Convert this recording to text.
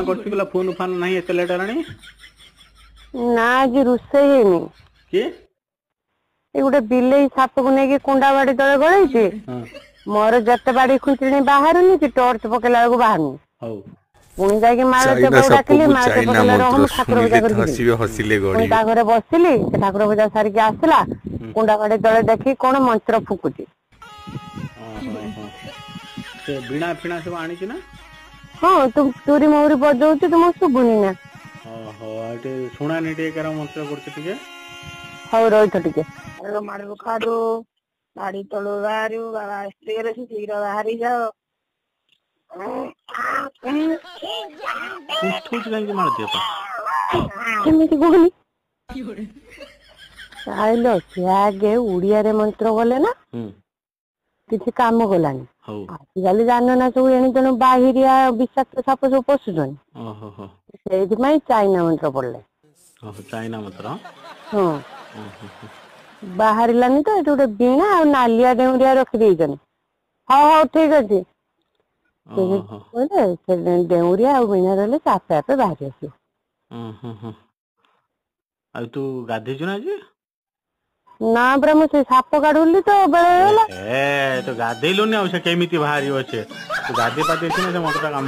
कौन कर फोन फान नहीं एत लेट है ना आज रोषेई ହେଇନି किए ए गोटे बिलेई साप को लेकिन कुंडा बाड़ी तले गलैछि मोर जते बाड़ी खुंचणी बाहरुनी कि टॉर्च पकेला बेलू बाहरुनी हौ पुणी जाके मारते चाइना बउ डाकिली सपबु मारते चाइना पकेला रह मंत्र ठाकुर पूजा सुनिले करके हसिबे हसिले पुणी गड़िबे ता घरे बसिली से ठाकुर पूजा सारिके आसला कुंडा बाड़ी तले देखी कौन मंत्र फुकुची से बीणा फिणा सब आनी ना हाँ तुम तुरी मौरी बजाउछु तुम शुभुनी ना ओहो आटे सुनानी टे कर मंत्र करछ टिके हौ रहिथ टिके मारू खाडू गाड़ी तलु बाहर बाबा स्त्री शीघ्र बाहरी जाओ उठुच काई मार दे केमिति कहनी आइलो से आगे उड़िया रे मंत्र गले ना किसी काम गलानी हौ आजिकाली जान ना सब एणी तेणु बाहिरिया विषाक्त साप सब पशुछन ओहो से चाइना मंत्र पड़ले ओहो चाइना मंत्र हाँ बाहरिलानी तो एटू गोटे बीणा आ नालिया डेउरिया रखी देइछन हाँ हाँ ठीक अच्छे डेउरिया आ बीणा रहे आपे आपे बाहरी आस तू गाधेचु ना जी ना परा मुझे साप काढ़ुली तो बेले ए तो गाधेलुनी आ से केमिति बाहरी अच्छे तू गाधे पाते मंत्र काम